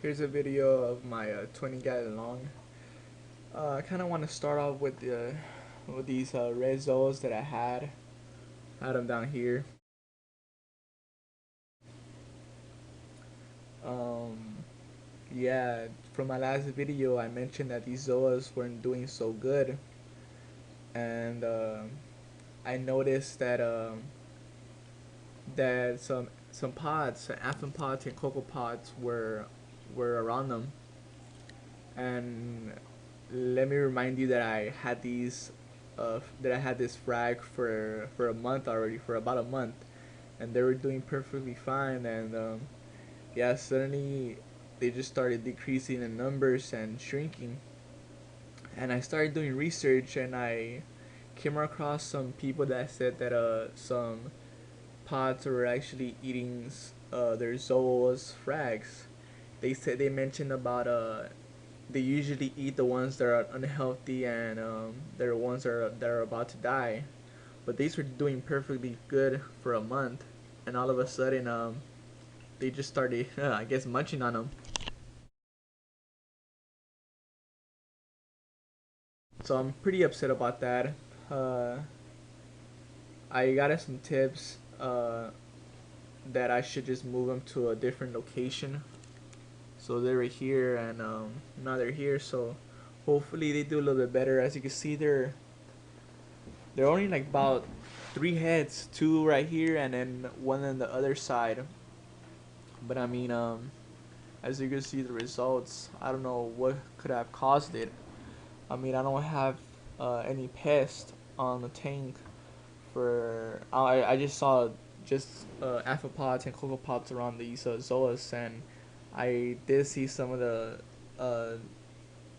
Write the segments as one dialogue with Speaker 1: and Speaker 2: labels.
Speaker 1: Here's a video of my 20 gallon long. I kind of want to start off with these red zoas that I had them down here. Um, yeah, from my last video, I mentioned that these zoas weren't doing so good, and I noticed that some pods, amphipods and copepods were around them, and let me remind you that I had this frag for a month already, for about a month, and they were doing perfectly fine. And yeah, suddenly they just started decreasing in numbers and shrinking. And I started doing research, and I came across some people that said that some pods were actually eating their zoas frags. They mentioned about they usually eat the ones that are unhealthy, and they're ones that are about to die. But these were doing perfectly good for a month, and all of a sudden, they just started, I guess, munching on them. So I'm pretty upset about that. Uh, I got some tips that I should just move them to a different location. So they were here, and now they're here. So hopefully they do a little bit better. As you can see, they're only like about three heads, two right here, and then one on the other side. But I mean, as you can see, the results. I don't know what could have caused it. I mean, I don't have any pest on the tank. I just saw just amphipods and copepods around these zoas, and I did see some of uh,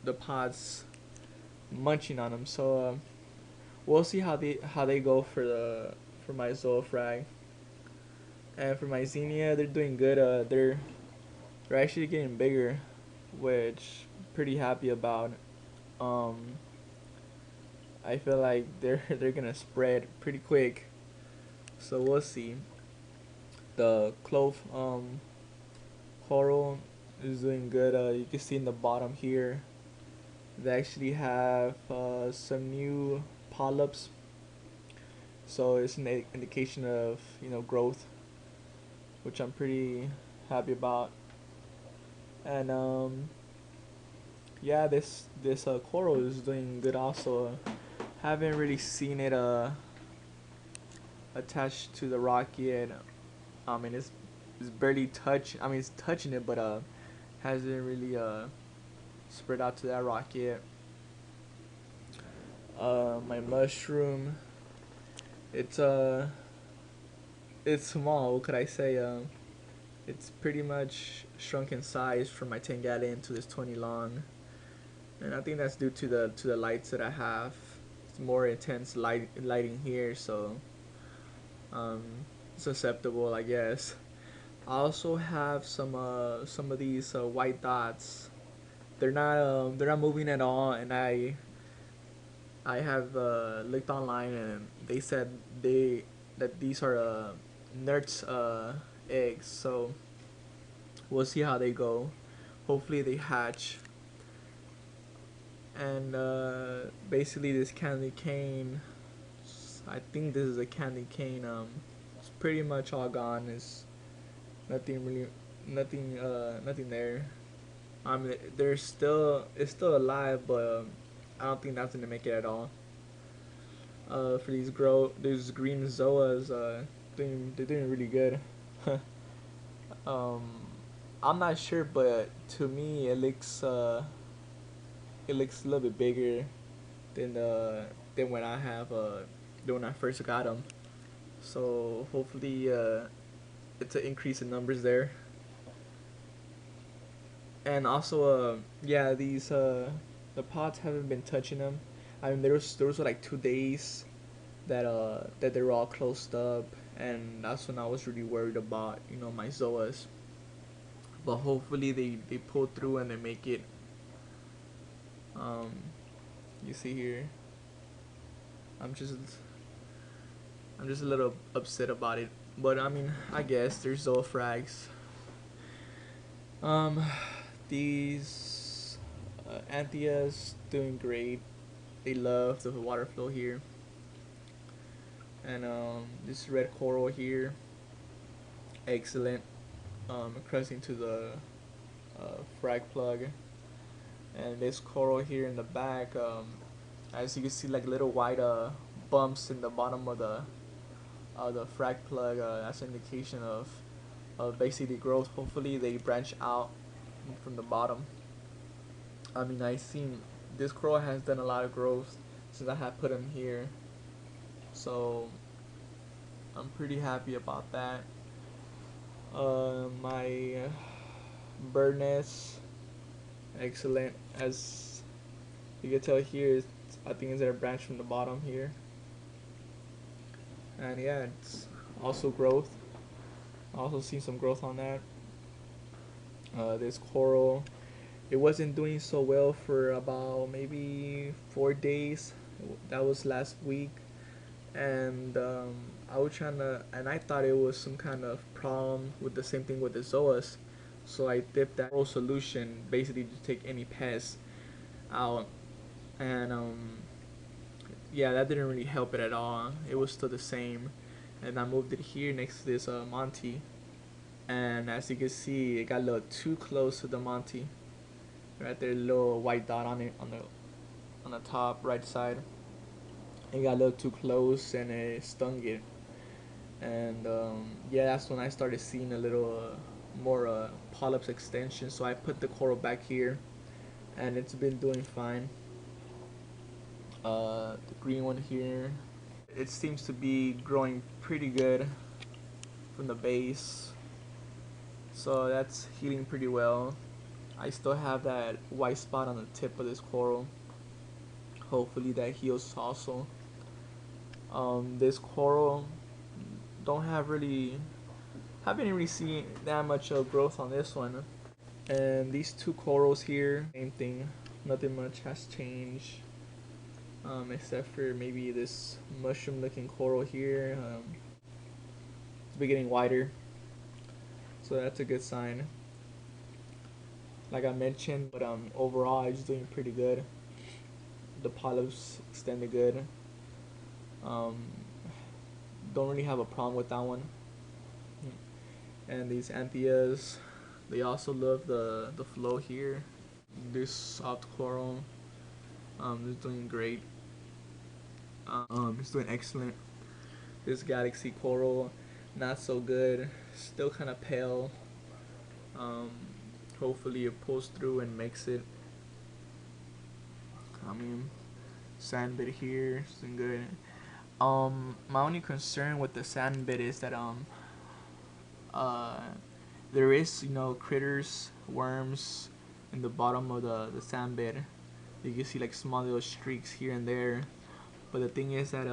Speaker 1: the pods munching on them. So we'll see how they go for my zoofrag. And for my Xenia, they're doing good. They're actually getting bigger, which I'm pretty happy about. Um, I feel like they're gonna spread pretty quick. So we'll see. The clove coral is doing good. You can see in the bottom here, they actually have some new polyps. So it's an indication of growth, which I'm pretty happy about. And yeah, this coral is doing good also. Haven't really seen it attached to the rock yet. I mean it's barely touch. I mean it's touching it, but hasn't really spread out to that rock yet. My mushroom, it's it's small. What could I say? It's pretty much shrunk in size from my 10 gallon to this 20 long, and I think that's due to the lights that I have. It's more intense lighting here, so um, susceptible, I guess. I also have some of these white dots. They're not moving at all, and I have looked online, and they said that these are nerds eggs. So we'll see how they go. Hopefully they hatch. And basically this candy cane, I think this is a candy cane. It's pretty much all gone. It's nothing really, nothing there. I mean, there's still it's still alive, but I don't think that's gonna make it at all. For these green zoas, they're doing really good. um, I'm not sure, but to me it looks a little bit bigger than the than when I have than when I first got them. So hopefully it's an increase in numbers there. And also yeah, these the pots haven't been touching them. I mean there was like 2 days that they were all closed up, and that's when I was really worried about my zoas. But hopefully they pull through and they make it. Um, you see here, I'm just I'm just a little upset about it. But I mean, I guess there's Zoa frags. Um, These Antheas doing great. They love the water flow here. And this red coral here, excellent. Crossing to the frag plug. And this coral here in the back, as you can see, like little white bumps in the bottom of the frag plug. That's an indication of basically growth. Hopefully they branch out from the bottom. I mean, I seen this coral has done a lot of growth since I had put him here, so I'm pretty happy about that. My bird nest, excellent. As you can tell here, I think it's a branch from the bottom here, and yeah, it's also growth. Also seen some growth on that. This coral, it wasn't doing so well for about maybe 4 days. That was last week, and I was trying to, and I thought it was some kind of problem with the same thing with the zoas. So I dipped that whole solution basically to take any pests out, and yeah, that didn't really help it at all. It was still the same, and I moved it here next to this Monty, and as you can see, it got a little too close to the Monty. Right there, a little white dot on it on the top right side. It got a little too close and it stung it. And yeah, that's when I started seeing a little more polyps extension. So I put the coral back here, and it's been doing fine. The green one here, it seems to be growing pretty good from the base, so that's healing pretty well. I still have that white spot on the tip of this coral. Hopefully that heals also. This coral don't have really haven't really seen that much growth on this one. And these two corals here, same thing. Nothing much has changed, except for maybe this mushroom-looking coral here. It's been getting wider, so that's a good sign. Like I mentioned, but overall it's doing pretty good. The polyps extended good. Um, don't really have a problem with that one. And these Antheas, they also love the flow here. This soft coral is doing great. It's doing excellent. This galaxy coral, not so good. Still kind of pale. Um, Hopefully it pulls through and makes it. I mean, sandbit here is doing good. My only concern with the sandbit is that uh, there is, you know, critters, worms in the bottom of the sandbit. You can see like small little streaks here and there, but the thing is that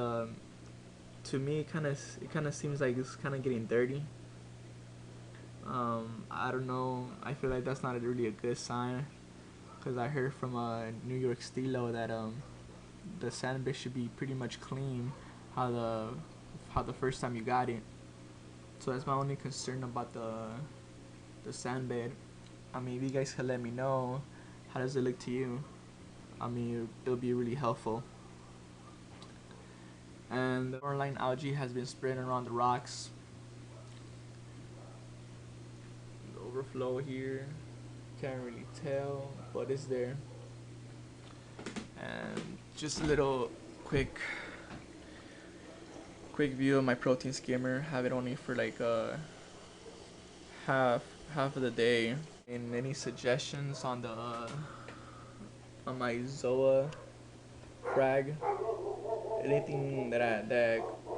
Speaker 1: to me it kind of seems like it's kind of getting dirty. I don't know. I feel like that's not really a good sign, because I heard from New York Stilo that the sandbit should be pretty much clean how the first time you got it. So that's my only concern about the sandbed. I mean, if you guys could let me know, how does it look to you? I mean, it'll be really helpful. And the shoreline algae has been spreading around the rocks. The overflow here, can't really tell, but it's there. And just a little quick view of my protein skimmer. Have it only for like half of the day. And any suggestions on the on my Zoa frag? Anything that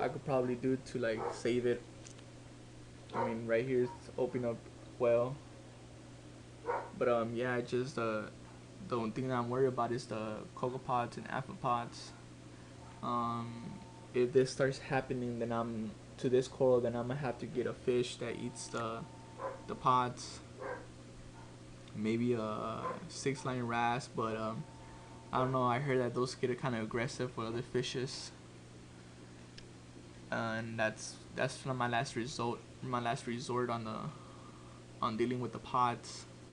Speaker 1: I could probably do to like save it? I mean, right here it's open up well, but yeah, I just the only thing that I'm worried about is the cocopods and amphipods. If this starts happening, then I'm to this coral, then I'm gonna have to get a fish that eats the pods. Maybe a 6-line wrasse, but I don't know. I heard that those get kind of aggressive with other fishes, and that's my last resort. My last resort on dealing with the pods.